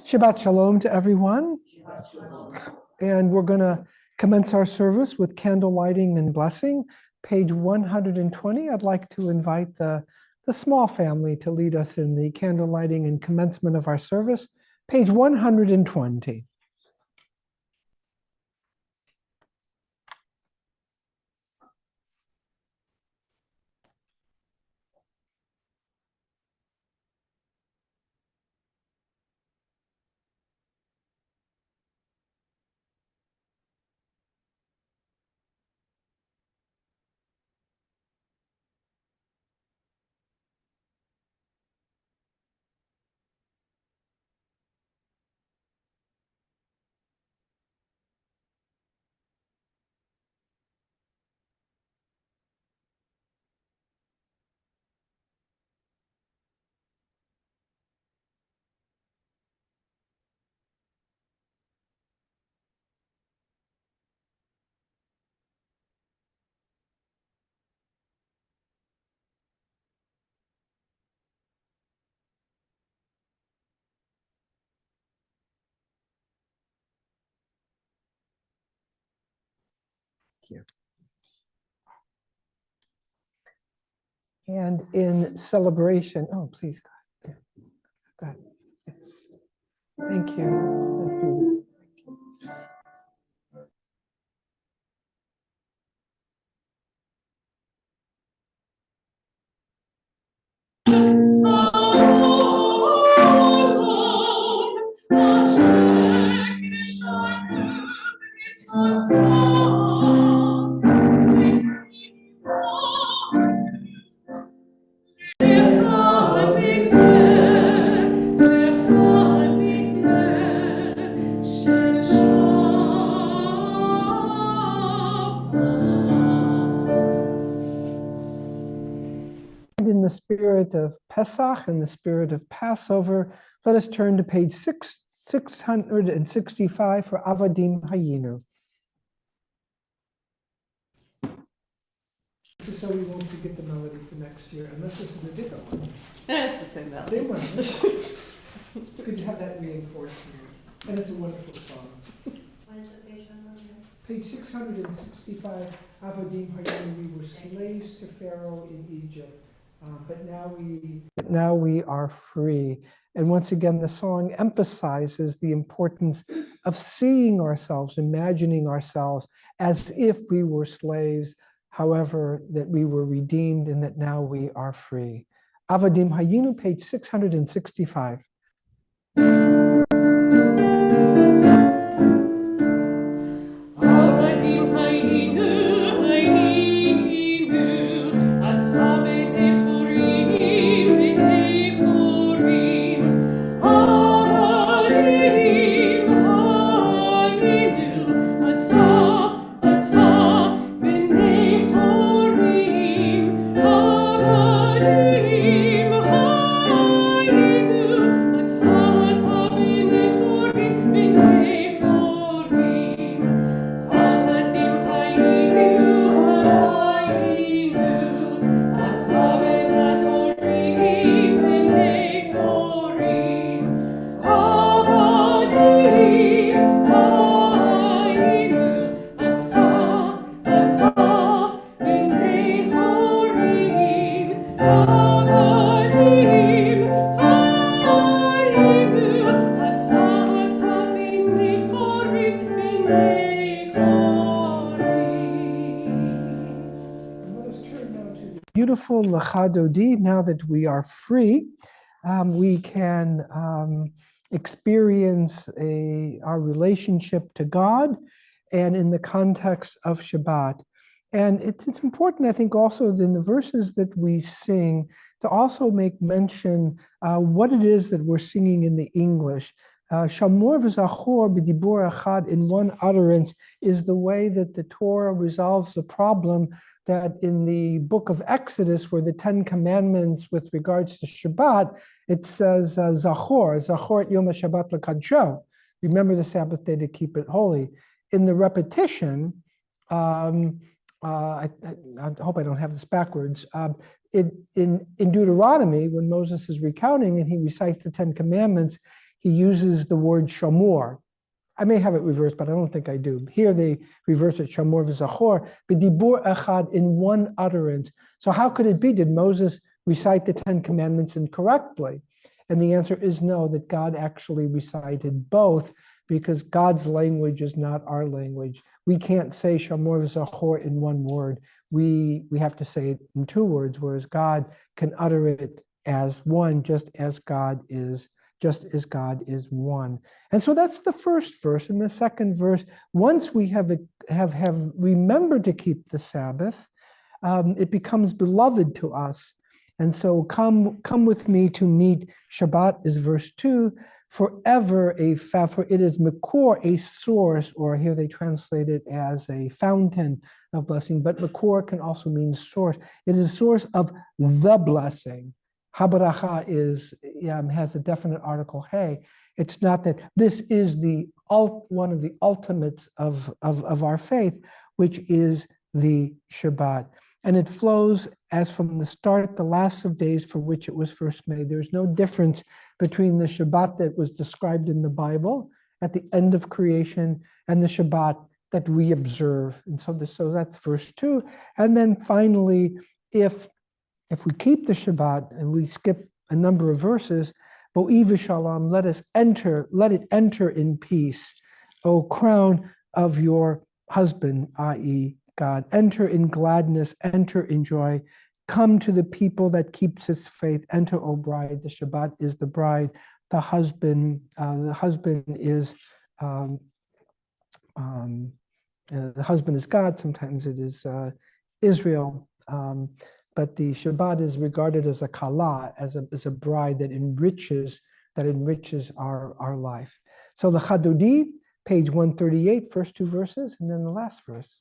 Shabbat Shalom to everyone. And we're going to commence our service with candle lighting and blessing. Page 120, I'd like to invite the small family to lead us in the candle lighting and commencement of our service. Page 120. Thank you. And in celebration, oh, please, God. Go ahead. Thank you. In the spirit of Pesach and the spirit of Passover, let us turn to page 665 for Avadim Hayinu. This is so we won't forget the melody for next year, unless this is a different one. It's the same melody. Same one. It's good to have that reinforcement. And it's a wonderful song. What is the page number? Page 665, Avadim Hayinu, we were slaves to Pharaoh in Egypt. But now we are free. And once again, the song emphasizes the importance of seeing ourselves, imagining ourselves as if we were slaves, however, that we were redeemed and that now we are free. Avadim Hayinu, page 665. Beautiful Lachadodi. Now that we are free, we can experience our relationship to God and in the context of Shabbat. And it's important, I think, also in the verses that we sing to also make mention what it is that we're singing in the English. Shamor v'zachor b'dibur achad, in one utterance, is the way that the Torah resolves the problem that in the book of Exodus, where the Ten Commandments with regards to Shabbat, it says Zachor et Yom HaShabbat l'kadsho. Remember the Sabbath day to keep it holy. In the repetition, I hope I don't have this backwards. In Deuteronomy, when Moses is recounting and he recites the Ten Commandments, he uses the word shamor. I may have it reversed, but I don't think I do. Here they reverse it, shamor v'zachor, b'dibur echad, in one utterance. So how could it be? Did Moses recite the Ten Commandments incorrectly? And the answer is no, that God actually recited both, because God's language is not our language. We can't say shamor v'zachor in one word. We have to say it in two words, whereas God can utter it as one, just as God is one. And so that's the first verse. In the second verse, once we have remembered to keep the Sabbath, it becomes beloved to us. And so come with me to meet Shabbat is verse 2. Forever for it is makor, a source, or here they translate it as a fountain of blessing, but makor can also mean source. It is a source of the blessing. Habaracha has a definite article, hey. It's not that this is one of the ultimates of our faith, which is the Shabbat. And it flows as from the start, the last of days for which it was first made. There's no difference between the Shabbat that was described in the Bible at the end of creation and the Shabbat that we observe. And so that's verse 2. And then finally, if we keep the Shabbat and we skip a number of verses, Bo'ii v'shalom, let it enter in peace, O crown of your husband, i.e., God. Enter in gladness, enter in joy. Come to the people that keeps its faith. Enter, O bride. The Shabbat is the bride. The husband is the husband is God. Sometimes it is Israel. But the Shabbat is regarded as a kala, as a bride that enriches our life. So the Chadodi, page 138, first two verses, and then the last verse.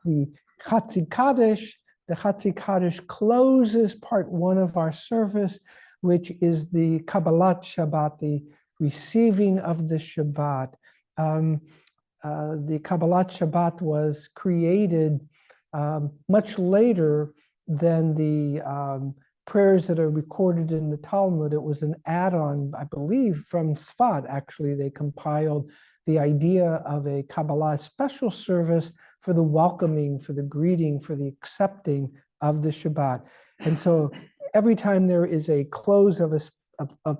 the Chatzi Kaddish. The Chatzi Kaddish closes part one of our service, which is the Kabbalat Shabbat, the receiving of the Shabbat. The Kabbalat Shabbat was created much later than the prayers that are recorded in the Talmud. It was an add-on, I believe, from Sfat. Actually, they compiled the idea of a Kabbalah special service for the welcoming, for the greeting, for the accepting of the Shabbat. And so every time there is a close of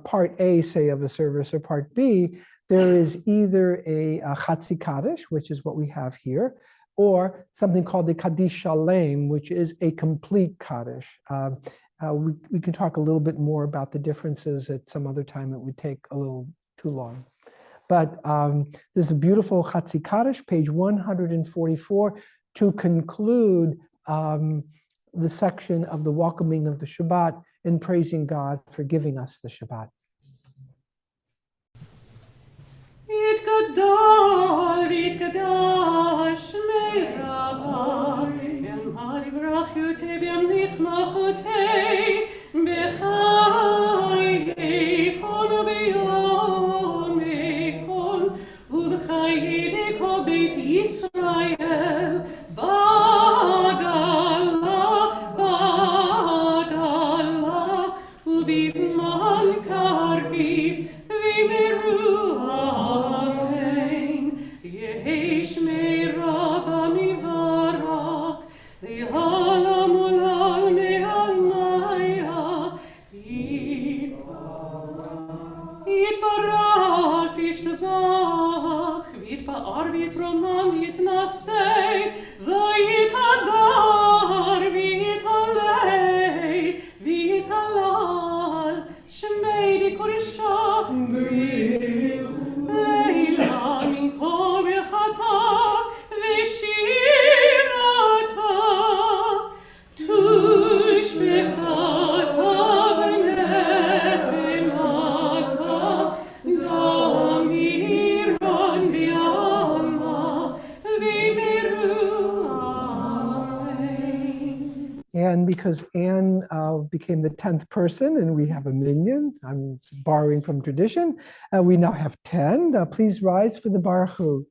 part A, say, of a service, or part B, there is either a Chatzi Kaddish, which is what we have here, or something called the Kaddish Shalem, which is a complete Kaddish. We can talk a little bit more about the differences at some other time. It would take a little too long. But this is a beautiful Chatzi Kaddish, page 144, to conclude the section of the welcoming of the Shabbat and praising God for giving us the Shabbat. And because Anne became the 10th person and we have a minion, I'm borrowing from tradition, we now have 10. Please rise for the Baruch Hu.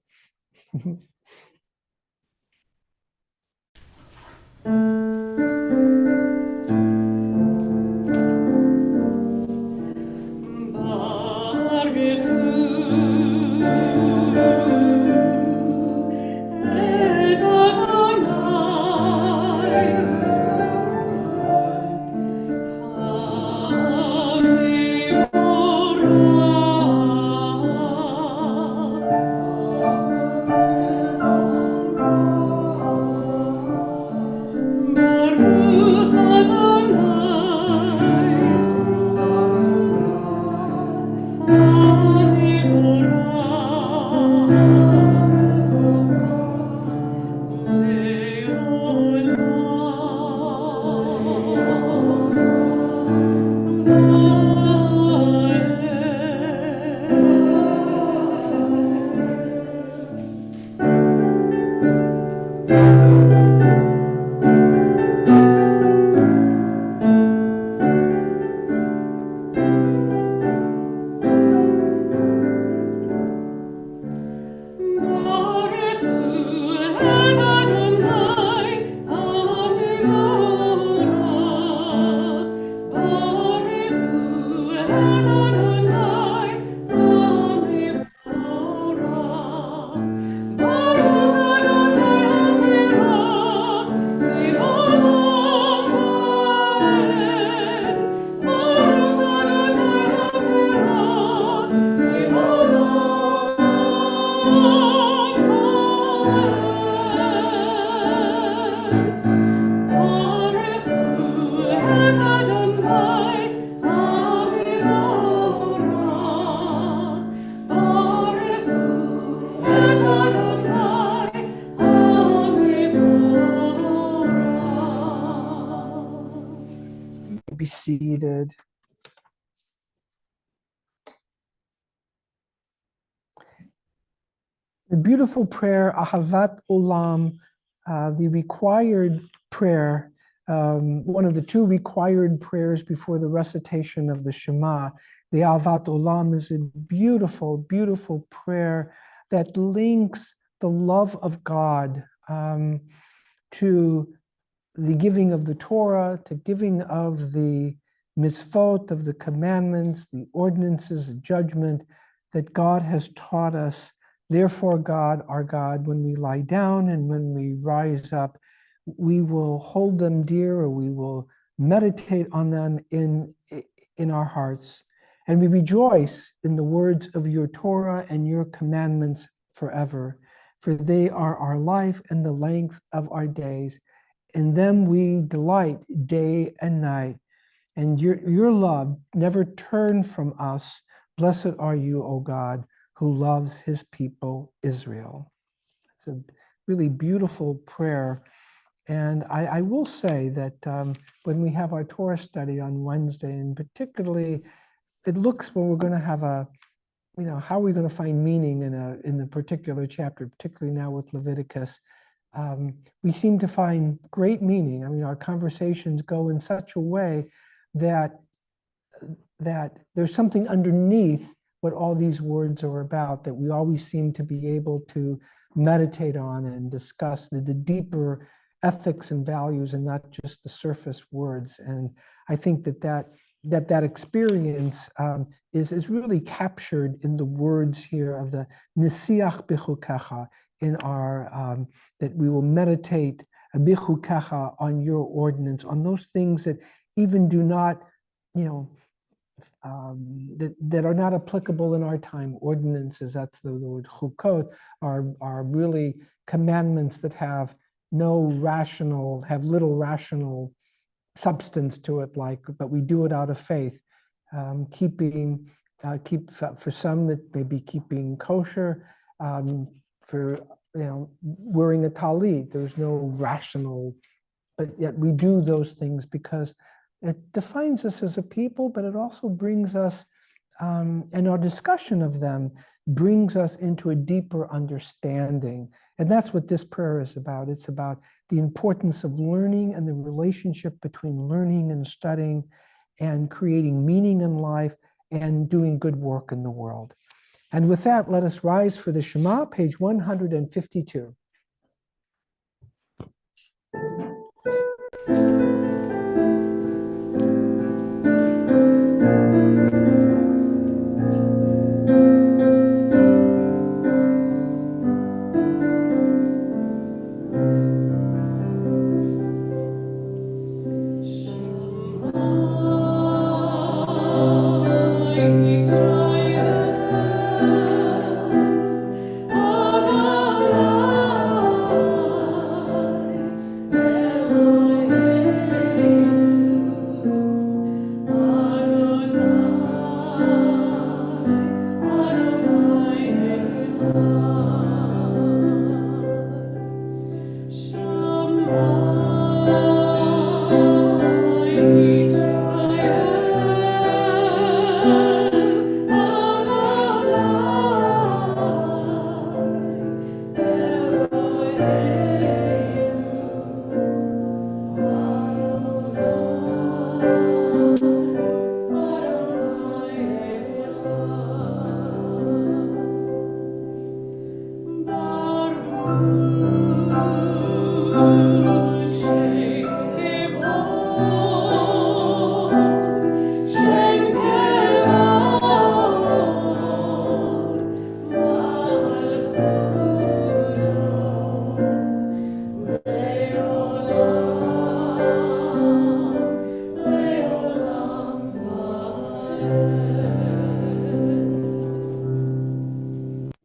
Be seated. The beautiful prayer, Ahavat Olam, the required prayer, one of the two required prayers before the recitation of the Shema, the Avat Olam, is a beautiful, beautiful prayer that links the love of God to the giving of the Torah, to giving of the mitzvot, of the commandments, the ordinances, the judgment that God has taught us. Therefore, God, our God, when we lie down and when we rise up, we will hold them dear, or we will meditate on them in our hearts. And we rejoice in the words of your Torah and your commandments forever, for they are our life and the length of our days. In them we delight day and night, and your love never turned from us. Blessed are you, O God, who loves his people, Israel. It's a really beautiful prayer. And I will say that when we have our Torah study on Wednesday, and particularly, it looks when we're going to have how are we going to find meaning in the particular chapter, particularly now with Leviticus. We seem to find great meaning. I mean, our conversations go in such a way that there's something underneath what all these words are about that we always seem to be able to meditate on and discuss the deeper ethics and values, and not just the surface words. And I think that experience is really captured in the words here of the Nisiach Bichukecha, in our that we will meditate Bichukecha on your ordinance, on those things that even do not, that are not applicable in our time. Ordinances, that's the word chukot, are really commandments that have little rational substance to it, but we do it out of faith. Keep for some that may be keeping kosher, for wearing a talit. There's no rational, but yet we do those things because it defines us as a people, but it also brings us, and our discussion of them brings us into a deeper understanding. And that's what this prayer is about. It's about the importance of learning and the relationship between learning and studying and creating meaning in life and doing good work in the world. And with that, let us rise for the Shema, page 152.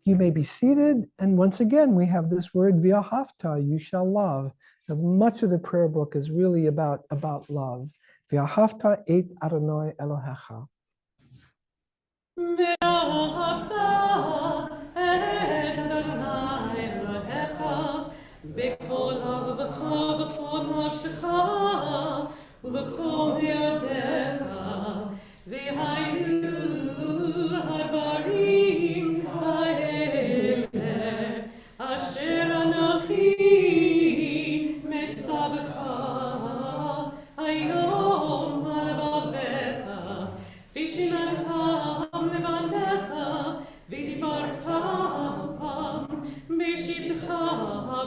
You may be seated. And once again, we have this word, v'ahavta, you shall love. And much of the prayer book is really about love. V'ahavta et Adonai Elohecha. ואהבת את אדוני אלוהיך בכל לבבך ובכל נפשך ובכל מאודיך, והיו הדברים האלה אשר אנוכי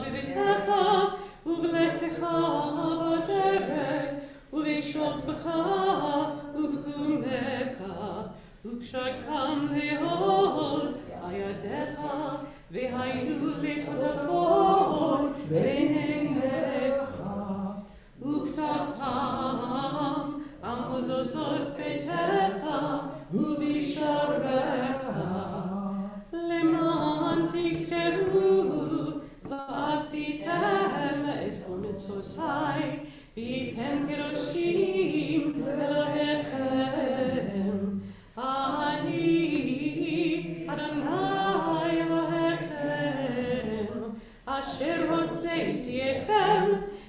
בביתך ובלכתך בדרך ובשוכבך ובקומך וקשרתם להוד על ידיך והיו לטוטפות בין עיניך וכתבתם על מזוזות ביתך ובשעריך למען תזכרו ועשיתם את כל מצוותיי והייתם קדושים אלוהיכם אני אדוני אלוהיכם אשר הוצאתיכם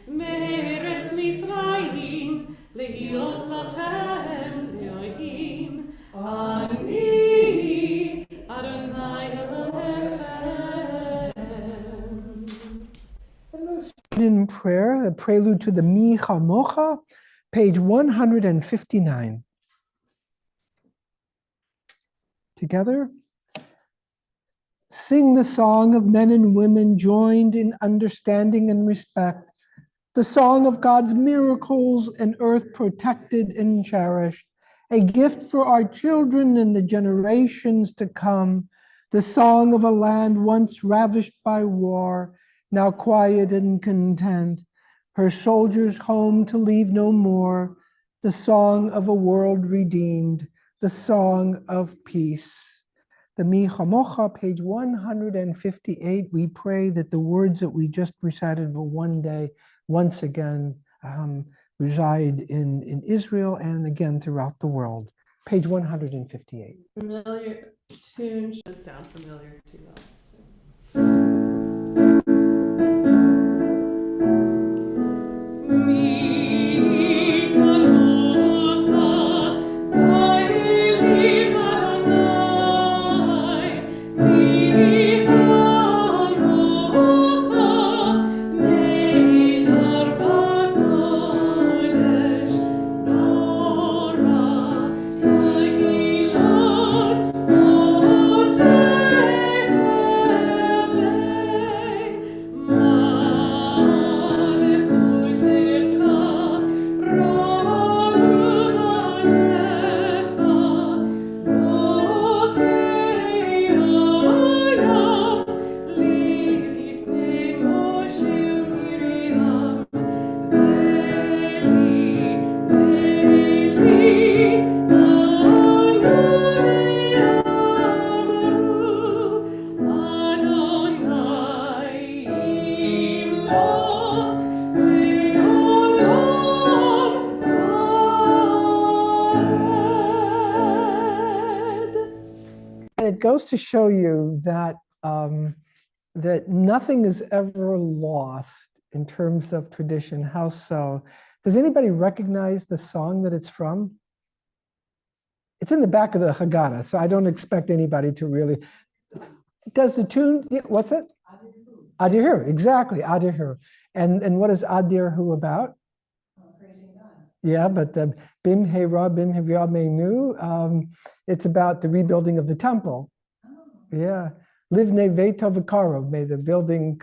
מארץ מצרים להיות לכם אלוהים אני אדוני אלוהיכם. In prayer, the prelude to the Mi Chamocha, page 159. Together, sing the song of men and women joined in understanding and respect, the song of God's miracles and earth protected and cherished, a gift for our children and the generations to come, the song of a land once ravished by war, now quiet and content, her soldiers home to leave no more, the song of a world redeemed, the song of peace. The Mi Chamocha, page 158, we pray that the words that we just recited will one day, once again, reside in Israel and again throughout the world. Page 158. Familiar tune should sound familiar to us. It goes to show you that that nothing is ever lost in terms of tradition. How so? Does anybody recognize the song that it's from? It's in the back of the Haggadah, so I don't expect anybody to really. Does the tune? What's it? Adir, exactly, Adir. And what is Adir about? Praising God. Yeah, but the Bim Hey Ra Bim Hey Ra Meinu, it's about the rebuilding of the temple. Oh. Yeah. Livne Veta Vikarov, may the building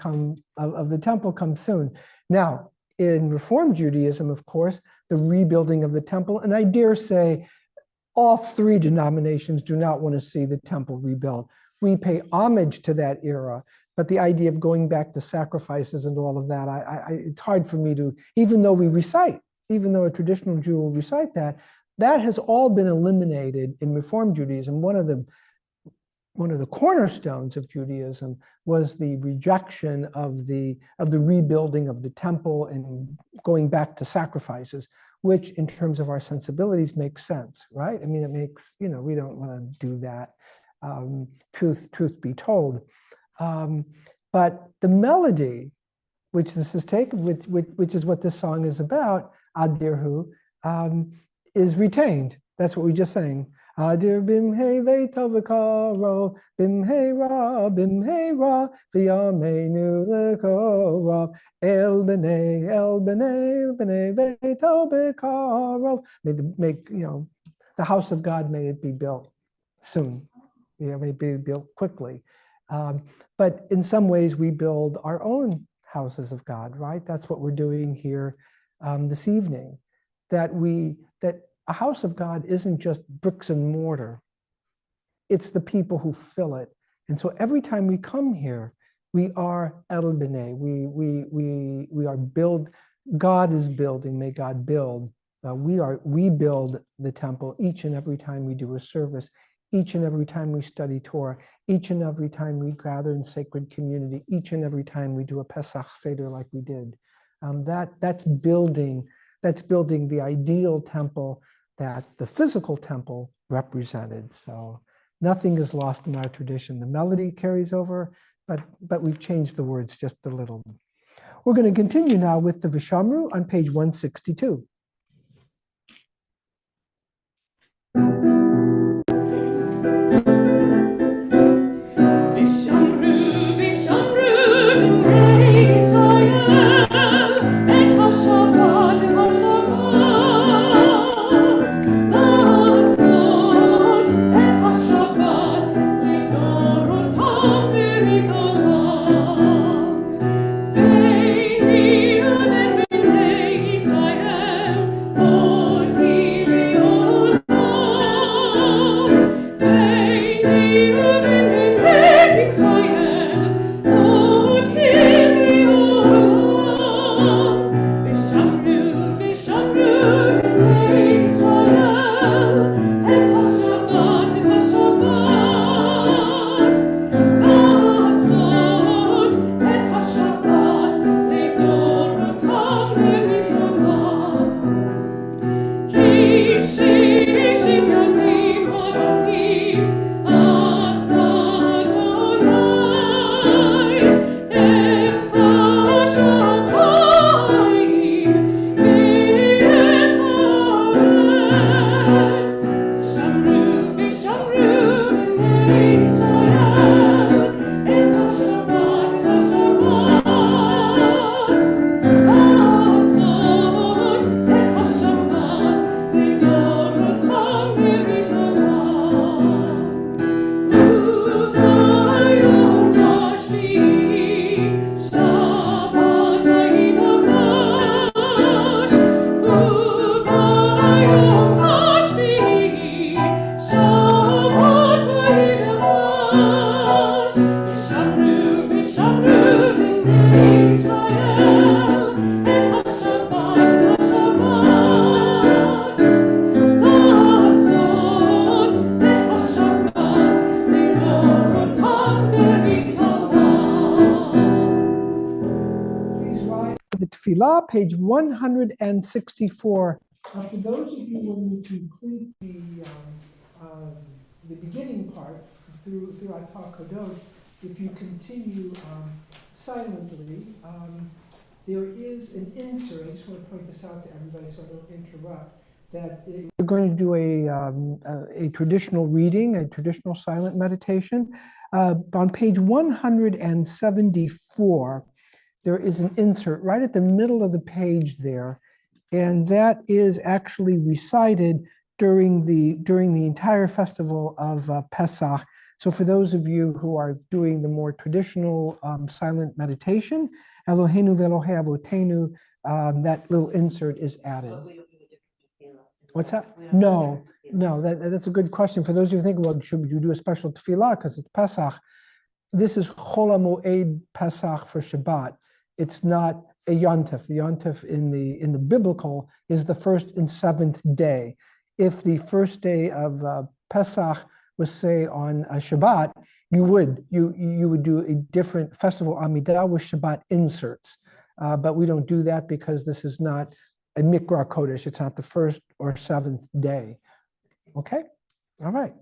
of the temple come soon. Now, in Reform Judaism, of course, the rebuilding of the temple, and I dare say all three denominations do not want to see the temple rebuilt. We pay homage to that era, but the idea of going back to sacrifices and all of that, it's hard for me to, even though a traditional Jew will recite that, that has all been eliminated in Reform Judaism. One of the cornerstones of Judaism was the rejection of the rebuilding of the temple and going back to sacrifices, which in terms of our sensibilities makes sense, right? I mean, it makes, we don't want to do that, truth be told. But the melody, which this is taken, which is what this song is about, Adirhu, is retained. That's what we just sang. Adir bim hey veitovakaro, bim hey ra, v'yameinu lekoro, el b'nei veitovakaro. The house of God, may it be built soon. May it be built quickly. But in some ways, we build our own houses of God, right? That's what we're doing here this evening. That a house of God isn't just bricks and mortar. It's the people who fill it. And so every time we come here, we are El B'nai. We are build. God is building. May God build. We build the temple each and every time we do a service, each and every time we study Torah, each and every time we gather in sacred community, each and every time we do a Pesach Seder like we did. That's building the ideal temple that the physical temple represented. So nothing is lost in our tradition. The melody carries over, but we've changed the words just a little. We're going to continue now with the Vishamru on page 162. The Tefillah, page 164. Now, for those of you when you complete the beginning part through Atah Kadosh, if you continue silently, there is an insert. I just want to point this out to everybody so I don't interrupt. That we're going to do a traditional reading, a traditional silent meditation. On page 174. There is an insert right at the middle of the page there, and that is actually recited during the entire festival of Pesach. So for those of you who are doing the more traditional silent meditation, Eloheinu ve'Elohei Avotenu, that little insert is added. What's that? No, that's a good question. For those of you who think, well, should you do a special tefillah because it's Pesach? This is Chol HaMoed Pesach for Shabbat. It's not a yontif. The yontif in the biblical is the first and seventh day. If the first day of Pesach was, say, on a Shabbat, you would do a different festival Amidah with Shabbat inserts. But we don't do that because this is not a Mikra Kodesh. It's not the first or seventh day. Okay? All right.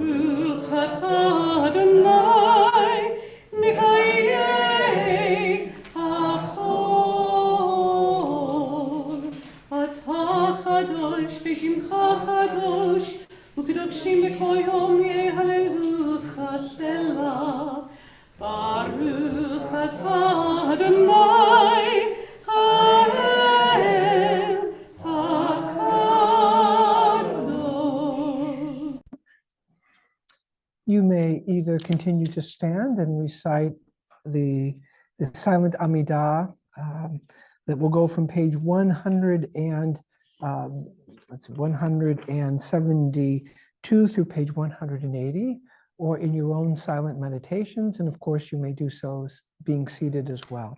Baruch atah Adonai, Mikayeh Achor. Atah Kadosh v'shimcha Kadosh, u'kedoshim b'kol yom yehallelujah Selah. Baruch atah Adonai, Ha'el HaKadosh. You may either continue to stand and recite the silent Amidah that will go from page 172 through page 180, or in your own silent meditations. And of course, you may do so being seated as well.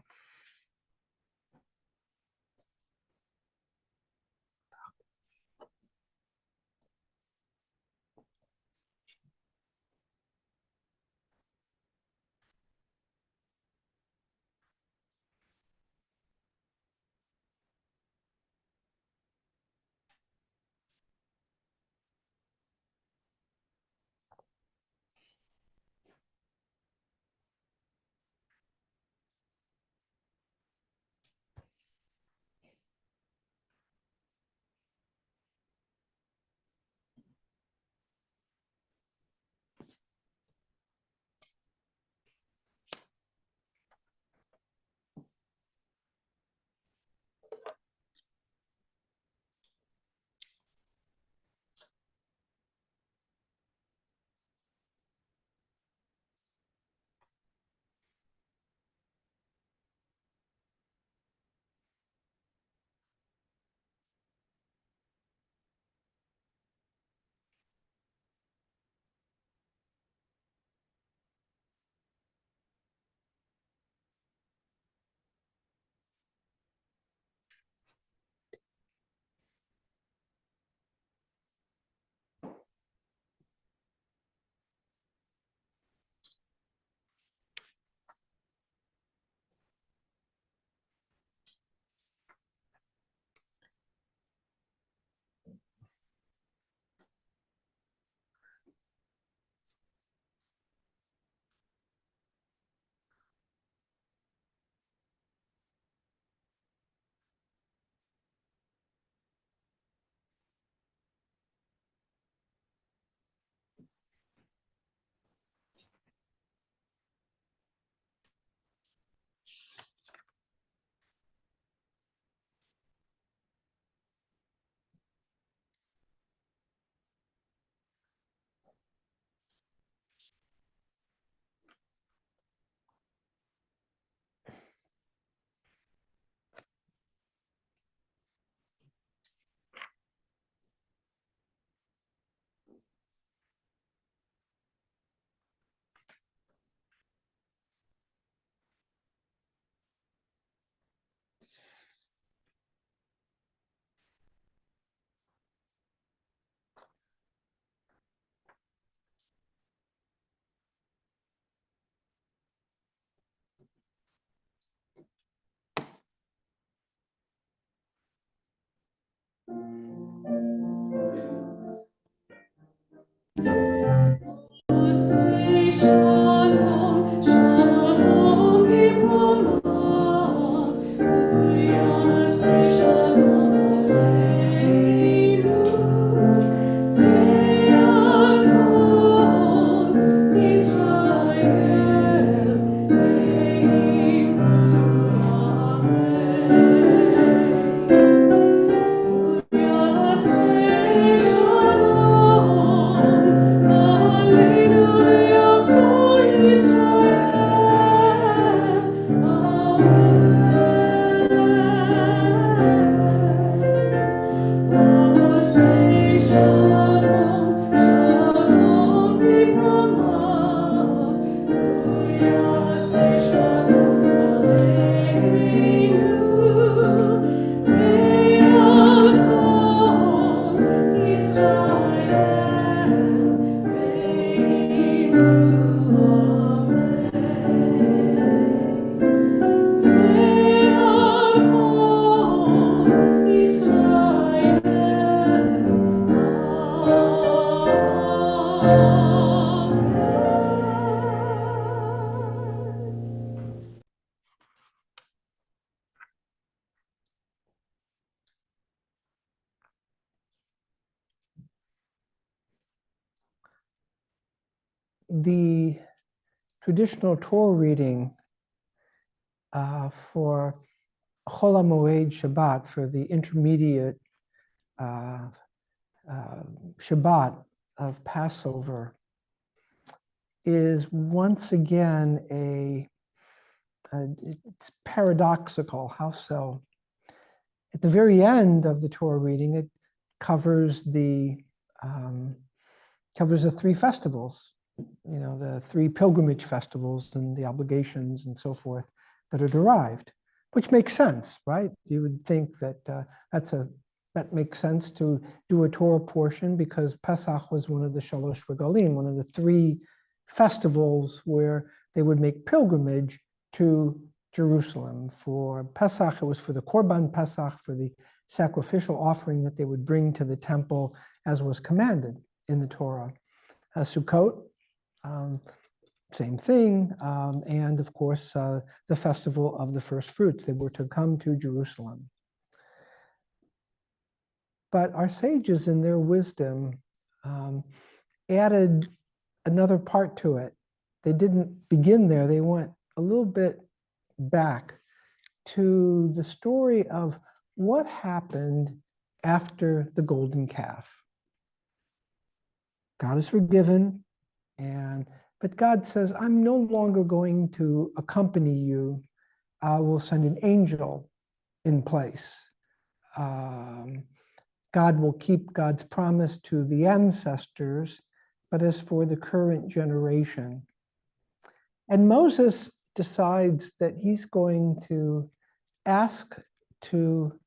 Shalom, shalom, Bimromav. Uyaseh shalom aleinu. Ve'al kol Yisrael ye'imru amen. the traditional Torah reading for Chol HaMoed Shabbat, for the intermediate Shabbat of Passover, is once again it's paradoxical. How so? At the very end of the Torah reading, it covers the three festivals, the three pilgrimage festivals and the obligations and so forth that are derived, which makes sense, right? You would think that that makes sense to do a Torah portion because Pesach was one of the Shalosh Regalim, one of the three festivals where they would make pilgrimage to Jerusalem. For Pesach, it was for the Korban Pesach, for the sacrificial offering that they would bring to the temple as was commanded in the Torah. Sukkot, same thing, and of course the festival of the first fruits. They were to come to Jerusalem. But our sages in their wisdom added another part to it. They didn't begin there. They went a little bit back to the story of what happened after the golden calf. God is forgiven, but God says, I'm no longer going to accompany you. I will send an angel in place. God will keep God's promise to the ancestors, but as for the current generation. And Moses decides that he's going to ask to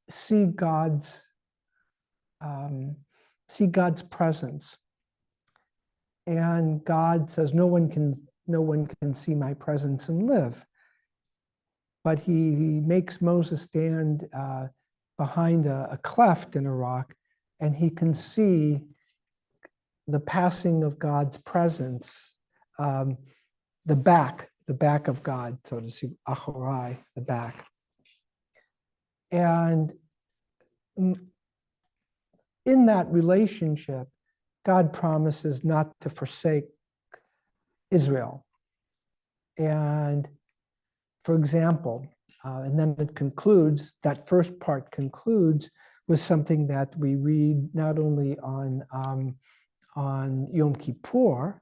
see God's presence. And God says, no one can see my presence and live. But he makes Moses stand behind a cleft in a rock, and he can see the passing of God's presence, the back of God, so to speak, achorai, the back. And in that relationship, God promises not to forsake Israel. And for example, and then it concludes, that first part concludes with something that we read not only on Yom Kippur,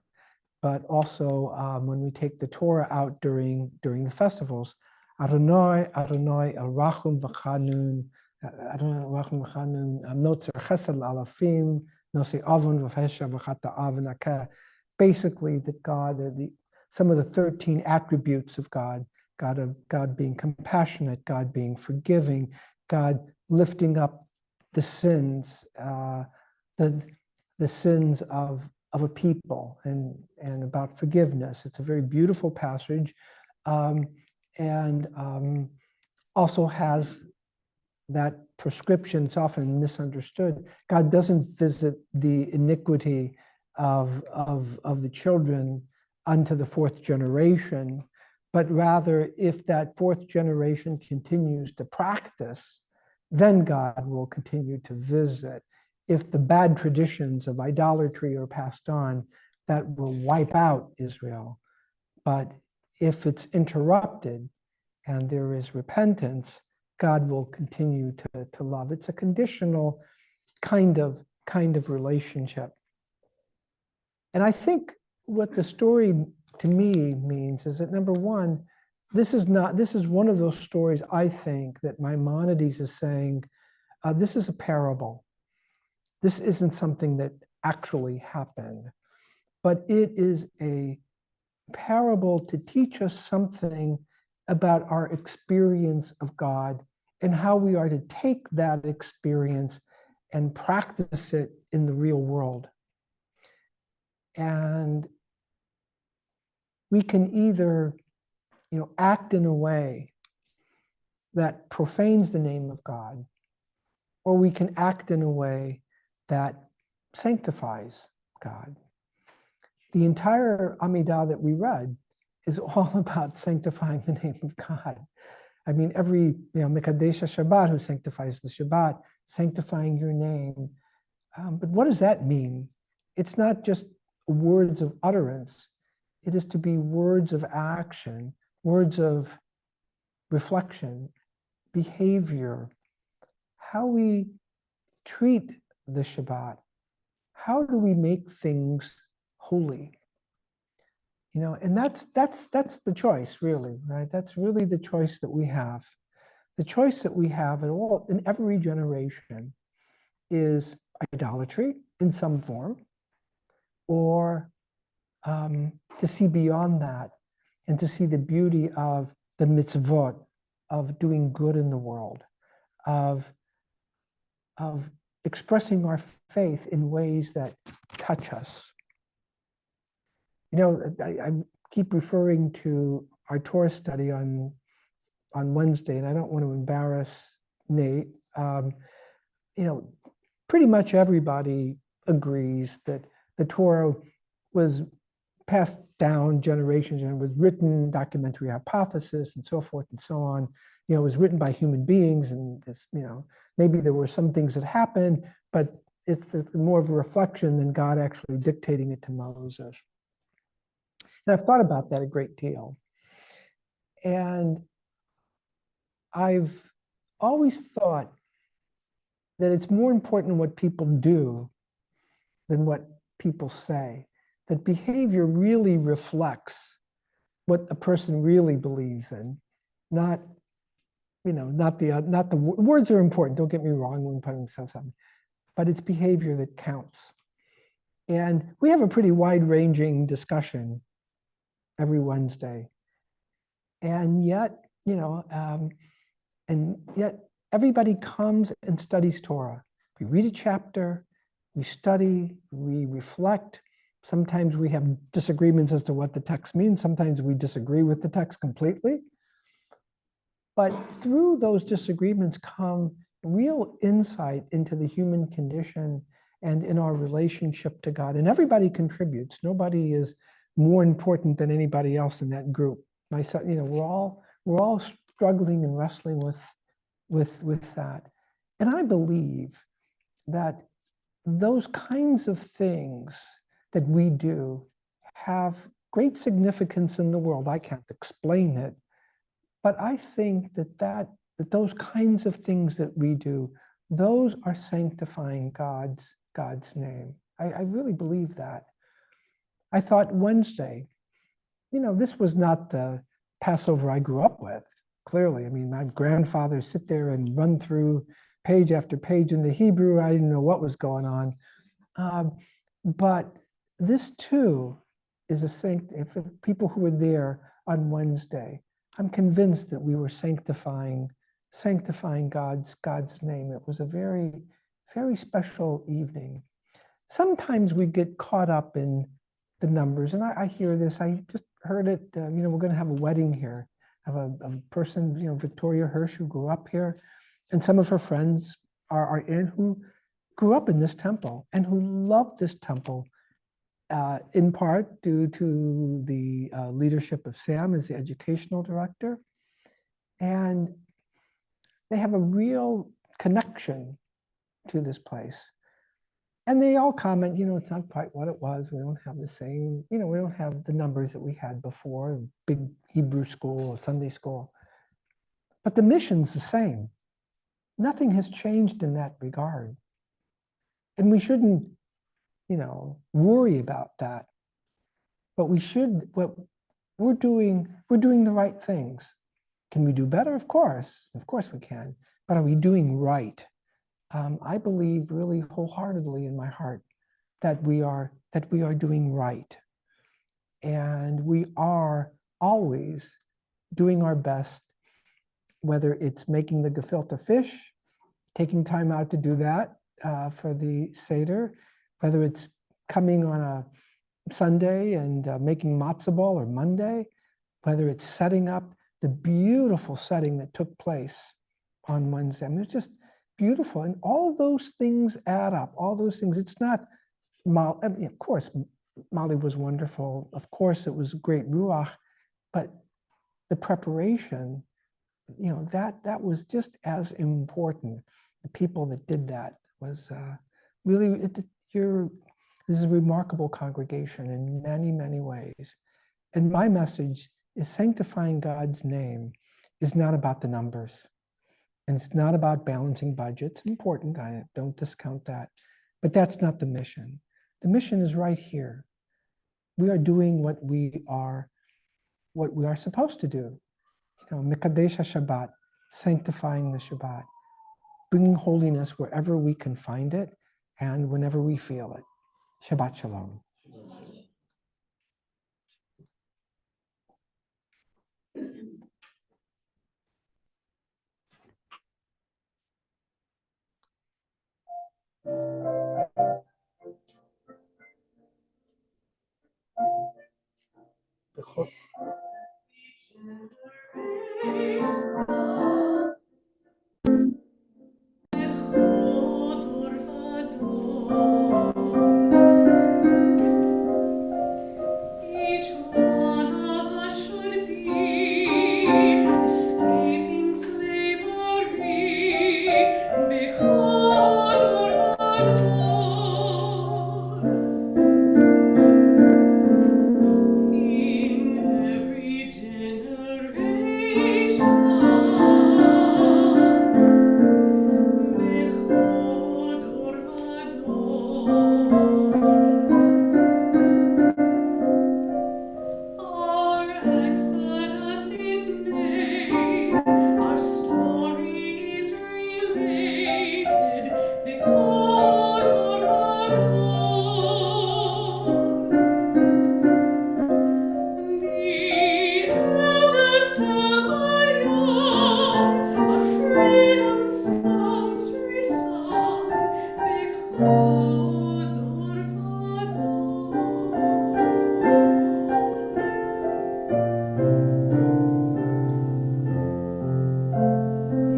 but also when we take the Torah out during the festivals. Adonai, Adonai, Rachum v'chanun, Adonai Rachum v'chanun, Notzer Chesed l'alafim, Nosei Avon v'fesha v'chata avon. Basically, that God, some of the 13 attributes of God being compassionate, God being forgiving, God lifting up the sins, the sins of a people, and about forgiveness. It's a very beautiful passage, and also has that prescription. It's often misunderstood. God doesn't visit the iniquity of the children unto the fourth generation, but rather if that fourth generation continues to practice, then God will continue to visit. If the bad traditions of idolatry are passed on, that will wipe out Israel. But if it's interrupted and there is repentance, God will continue to love. It's a conditional kind of relationship. And I think what the story to me means is that, number one, this is one of those stories, I think, that Maimonides is saying, this is a parable. This isn't something that actually happened, but it is a parable to teach us something about our experience of God and how we are to take that experience and practice it in the real world. And we can either, act in a way that profanes the name of God, or we can act in a way that sanctifies God. The entire Amidah that we read is all about sanctifying the name of God. I mean, every, Mekadesh Shabbat, who sanctifies the Shabbat, sanctifying your name. But what does that mean? It's not just words of utterance. It is to be words of action, words of reflection, behavior, how we treat the Shabbat. How do we make things holy? And that's the choice, really, right? That's really the choice that we have. The choice that we have in every generation is idolatry in some form, or to see beyond that and to see the beauty of the mitzvot, of doing good in the world, of expressing our faith in ways that touch us. I keep referring to our Torah study on Wednesday, and I don't want to embarrass Nate. Pretty much everybody agrees that the Torah was passed down generations and was written, documentary hypothesis, and so forth and so on. It was written by human beings, and this, maybe there were some things that happened, but it's more of a reflection than God actually dictating it to Moses. And I've thought about that a great deal. And I've always thought that it's more important what people do than what people say. That behavior really reflects what a person really believes in, not the words are important. Don't get me wrong when putting something, but it's behavior that counts. And we have a pretty wide-ranging discussion every Wednesday, and yet everybody comes and studies Torah. We read a chapter, we study, we reflect. Sometimes we have disagreements as to what the text means. Sometimes we disagree with the text completely. But through those disagreements come real insight into the human condition and in our relationship to God. And everybody contributes. Nobody is more important than anybody else in that group. Myself, we're all struggling and wrestling with that. And I believe that those kinds of things that we do have great significance in the world. I can't explain it, but I think that those kinds of things that we do, those are sanctifying God's name. I really believe that. I thought Wednesday, this was not the Passover I grew up with, clearly. I mean, my grandfather sit there and run through page after page in the Hebrew. I didn't know what was going on. But this too is if people who were there on Wednesday, I'm convinced that we were sanctifying God's name. It was a very, very special evening. Sometimes we get caught up in the numbers, and I hear this. I just heard it. We're going to have a wedding here of a person, Victoria Hirsch, who grew up here, and some of her friends are in who grew up in this temple and who loved this temple, in part due to the leadership of Sam as the educational director. And they have a real connection to this place. And they all comment, it's not quite what it was. We don't have the same, we don't have the numbers that we had before, big Hebrew school or Sunday school. But the mission's the same. Nothing has changed in that regard. And we shouldn't, worry about that. But we're doing the right things. Can we do better? Of course we can. But are we doing right? I believe really wholeheartedly in my heart that we are doing right. And we are always doing our best, whether it's making the gefilte fish, taking time out to do that for the Seder, whether it's coming on a Sunday and making matzah ball or Monday, whether it's setting up the beautiful setting that took place on Wednesday. I mean, it's just beautiful. And all those things add up, all those things. It's not, of course, Molly was wonderful. Of course, it was great ruach, but the preparation, that was just as important. The people that did that was really, This is a remarkable congregation in many, many ways. And my message is sanctifying God's name is not about the numbers. And it's not about balancing budgets. Important, I don't discount that. But that's not the mission. The mission is right here. We are doing what we are supposed to do. Mekadesh Shabbat, sanctifying the Shabbat, bringing holiness wherever we can find it and whenever we feel it. Shabbat Shalom. Each one of us should be escaping slavery. Bechod Orvador. In every generation. Bechod Orvador. Our exodus is made, our story is related, because the elders tell our young, our freedom songs resung, because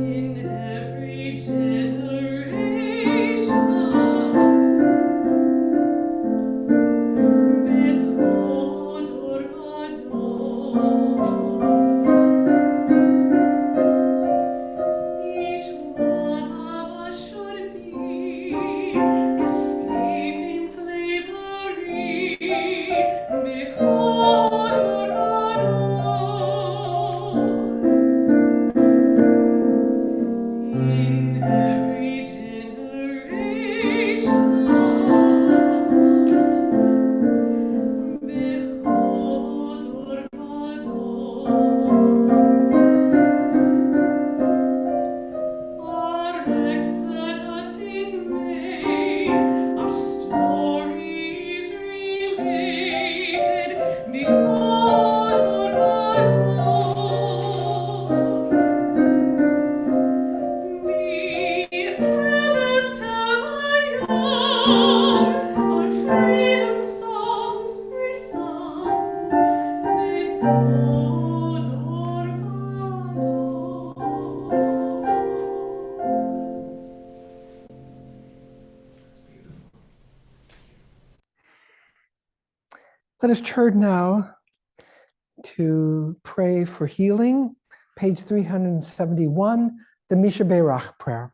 in every generation, Bechod Orvador. Each one of us should be escaping slavery. Bechod Orvador. In every generation, Bechod Orvador. Our exodus is made, our story is related, because the elders tell our young, our freedom songs resung, Bechod Orvador. Let us turn now to pray for healing. Page 371, the Misha Berach prayer.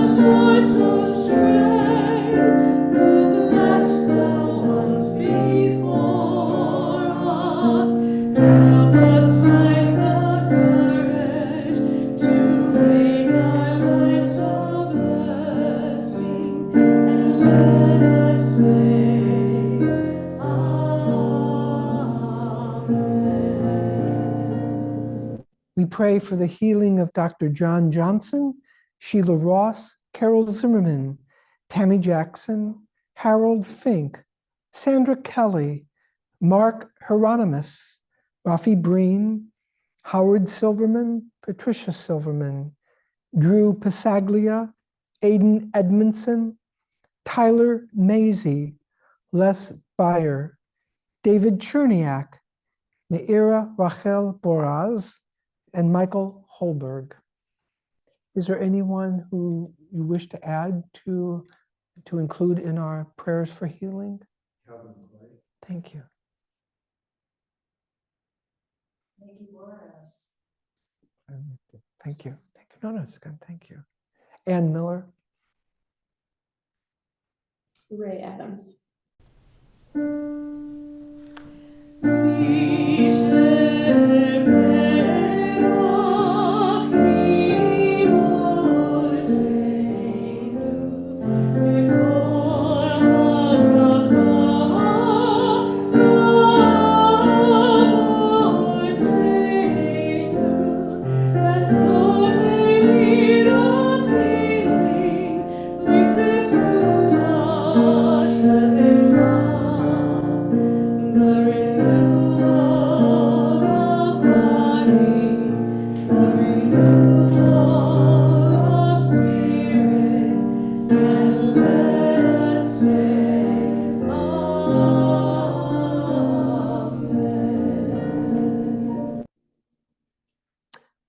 Source of strength, who bless the ones before us, help us find the courage to make our lives a blessing, and let us say, Amen. We pray for the healing of Dr. John Johnson, Sheila Ross, Carol Zimmerman, Tammy Jackson, Harold Fink, Sandra Kelly, Mark Hieronymus, Rafi Breen, Howard Silverman, Patricia Silverman, Drew Pasaglia, Aiden Edmondson, Tyler Maisie, Les Beyer, David Cherniak, Meira Rachel Boraz, and Michael Holberg. Is there anyone who you wish to add to include in our prayers for healing? Thank you. Thank you. Thank you. No, it's good. Thank you. Ann Miller. Ray Adams.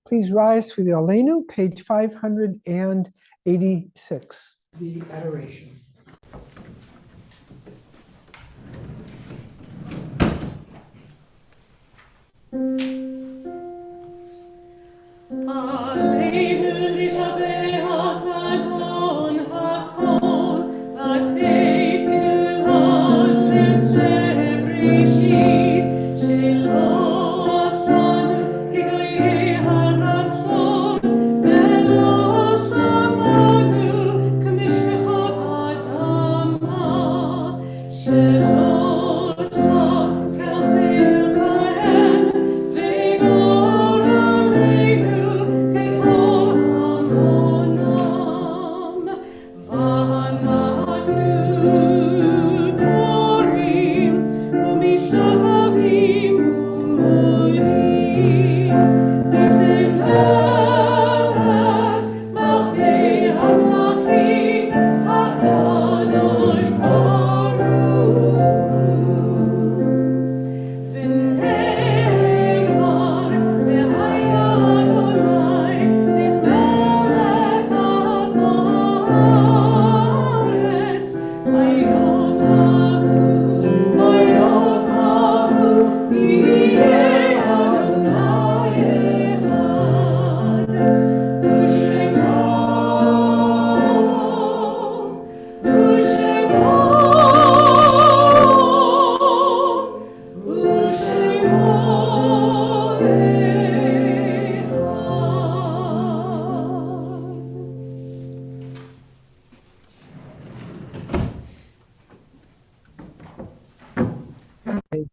Please rise for the Alenu, page 586, the adoration.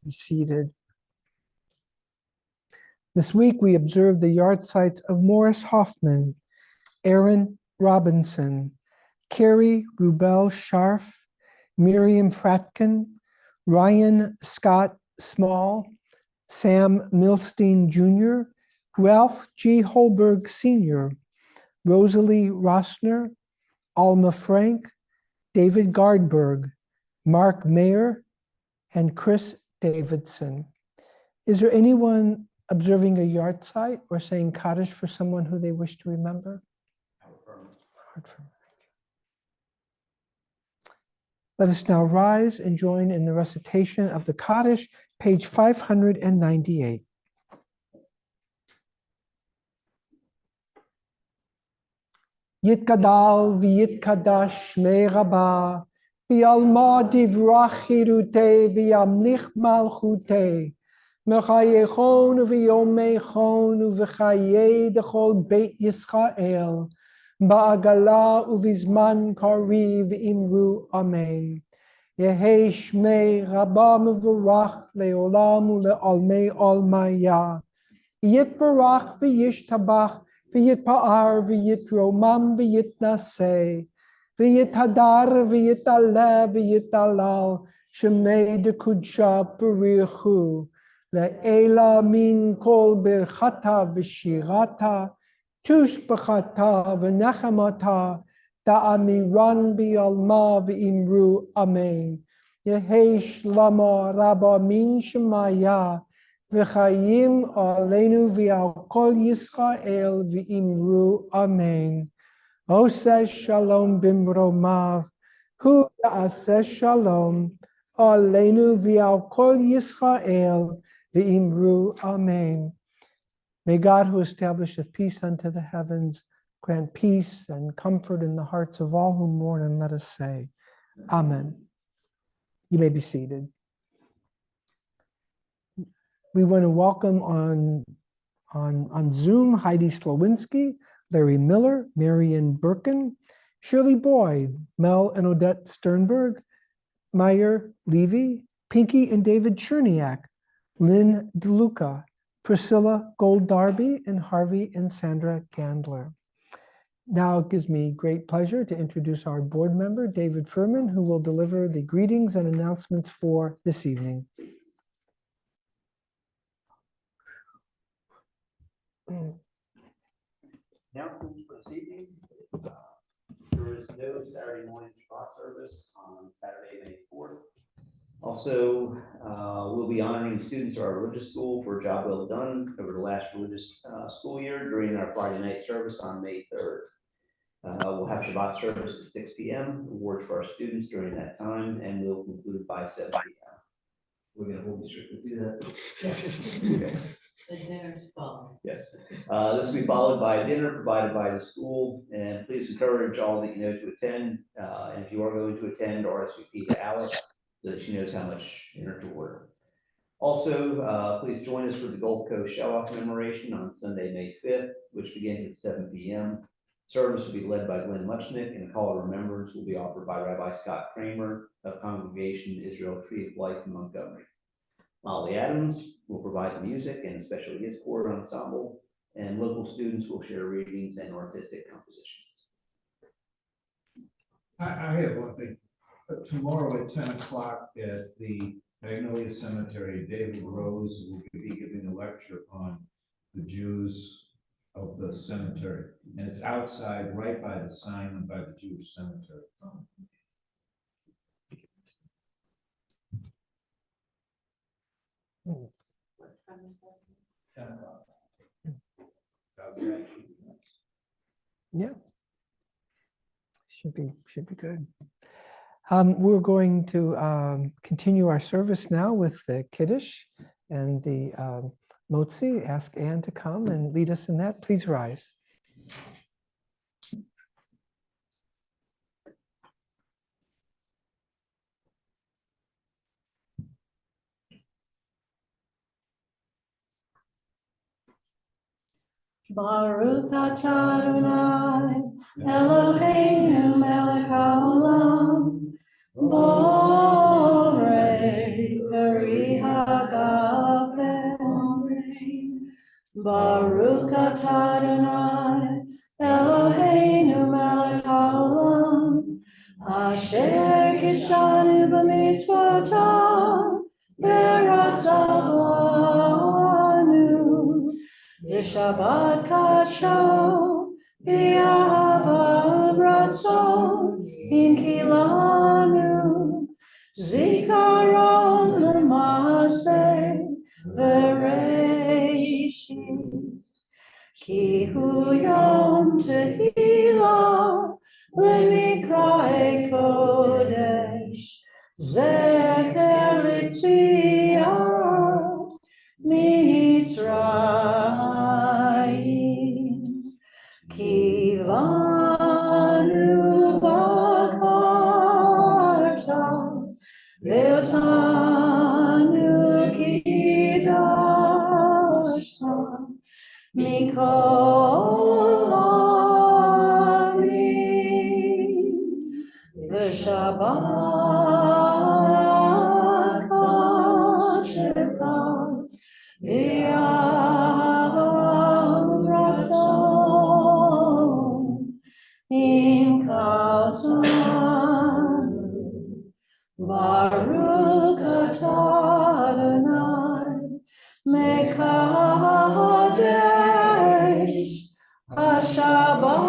Be seated. This week we observed the yard sites of Morris Hoffman, Aaron Robinson, Carrie Rubel Scharf, Miriam Fratkin, Ryan Scott Small, Sam Milstein Jr., Ralph G. Holberg Sr., Rosalie Rossner, Alma Frank, David Gardberg, Mark Mayer, and Chris Davidson. Is there anyone observing a yard site or saying Kaddish for someone who they wish to remember? Let us now rise and join in the recitation of the Kaddish, page 598. Yitkadal v'yitkadash shmei Rabbah, v'yalma divrach chirutei v'yamlich malchutei, mechayechon uv'yomechon uv'chayei dechol beit Yisrael, ba'agala uv'izman kari v'imru amen. Yehei shmei Rabbah mevorach leolam ule'almei almaya. Yitbarach v'yishtabach v'yitpa'ar v'yitromam v'yitnaseh v'yithadar v'yitaleh v'yitalal shemei dekudsha b'richu le'ela min kol birchata v'shirata tushbachata v'nechamata Da'amiran bi'alma v'imru amen. Yehesh lama rabba min shemaya v'chayim aleinu v'al kol Yisrael v'imru amen. Oseh shalom bimromav, hu ya'aseh shalom aleinu v'al kol Yisrael v'imru amen. May God, who establisheth peace unto the heavens, grant peace and comfort in the hearts of all who mourn, and let us say, Amen. You may be seated. We want to welcome on Zoom Heidi Slowinski, Larry Miller, Marion Birkin, Shirley Boyd, Mel and Odette Sternberg, Meyer Levy, Pinky and David Cherniak, Lynn DeLuca, Priscilla Gold Darby, and Harvey and Sandra Gandler. Now it gives me great pleasure to introduce our board member, David Furman, who will deliver the greetings and announcements for this evening. Announcements for this evening. There is no Saturday morning Shabbat service on Saturday, May 4th. Also, we'll be honoring students of our religious school for a job well done over the last religious school year during our Friday night service on May 3rd. We'll have Shabbat service at 6 p.m. Awards for our students during that time, and we'll conclude by 7 p.m. We're going to hold you strictly to that. Yes. Okay. The dinner's full. Yes. This will be followed by a dinner provided by the school, and please encourage all that you know to attend. And if you are going to attend, RSVP to Alice so that she knows how much dinner to order. Also, please join us for the Gulf Coast Shell commemoration on Sunday, May 5th, which begins at 7 p.m. Service will be led by Glenn Muchnick, and a call of remembrance will be offered by Rabbi Scott Kramer of Congregation Israel Tree of Life in Montgomery. Molly Adams will provide the music and especially his choir ensemble, and local students will share readings and artistic compositions. I have one thing. Tomorrow at 10 o'clock at the Magnolia Cemetery, David Rose will be giving a lecture on the Jews of the cemetery. And it's outside, right by the sign by the Jewish cemetery. What time is that? 10 o'clock. Outside. Yeah. Should be good. We're going to continue our service now with the Kiddush and the Motzi. Ask Anne to come and lead us in that. Please rise. Baruch atah Adonai, Eloheinu melech haolam, borei peri hagafen. Baruch atah Adonai, Eloheinu melech haolam, asher kidshanu b'mitzvotav, v'ratzavanu. Shabbat kacho, v'yahava u'ratzon, in kilanu, zikaron l'maaseh, v'reishis. Ki hu yom tehillah, l'mikrae kodesh, zeker l'tziat, Mitzrayim, Kivanu Bakarta, Ve'otanu Kidashta, Mikol Amim, V'Shabbat Kacheka, Baruch atah Adonai, Mekadesh HaShabbat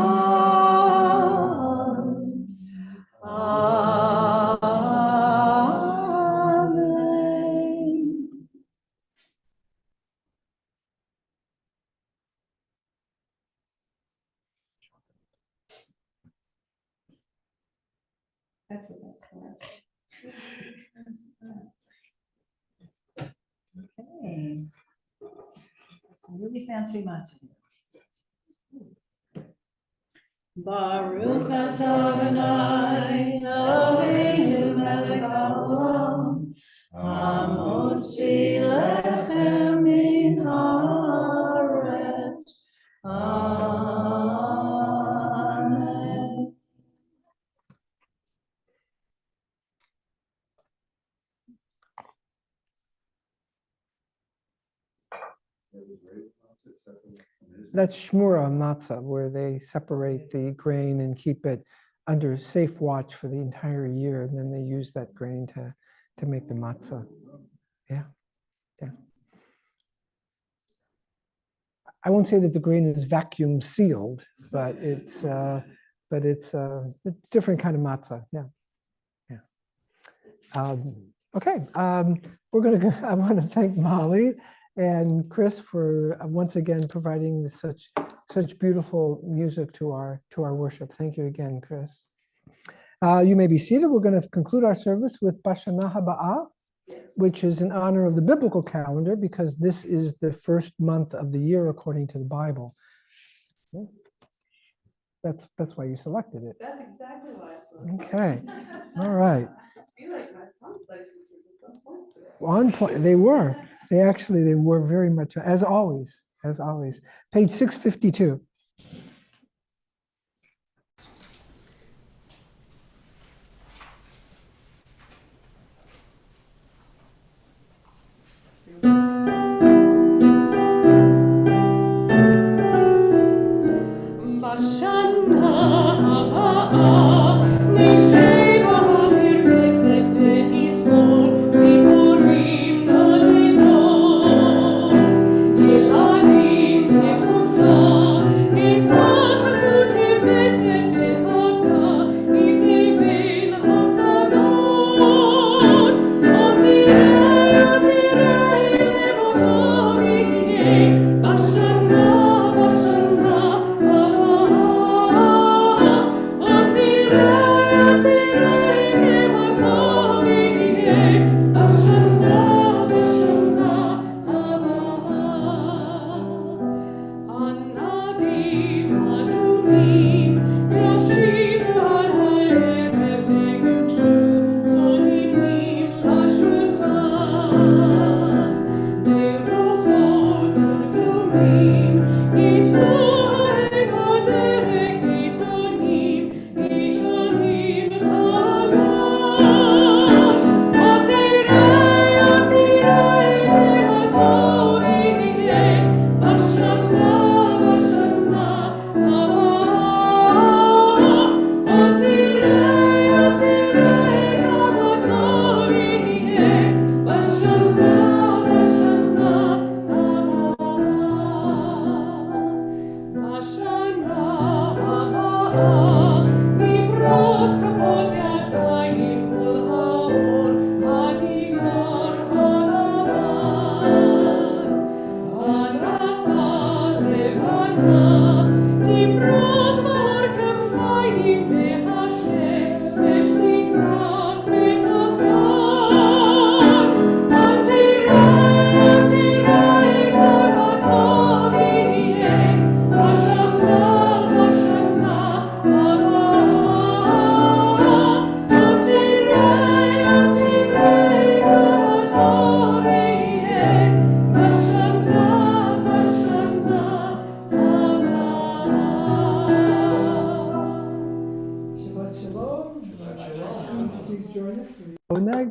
some really fancy matzah here. Baruch atah Adonai Eloheinu melech haolam hamotzi lechem min haaretz. Amen. That's shmura matzah, where they separate the grain and keep it under safe watch for the entire year, and then they use that grain to make the matzah. Yeah, yeah. I won't say that the grain is vacuum sealed, but it's a different kind of matzah. Yeah, yeah. Okay, I want to thank Molly and Chris for once again providing such beautiful music to our worship. Thank you again, Chris. You may be seated. We're going to conclude our service with Bashana Haba'ah, which is in honor of the biblical calendar, because this is the first month of the year according to the Bible. That's why you selected it. That's exactly why I thought. Okay, all right. I feel like my son's legends are just on point today. On point, they were. They were very much, as always, Page 652.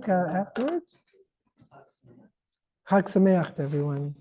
Afterwards. Chag Sameach to everyone.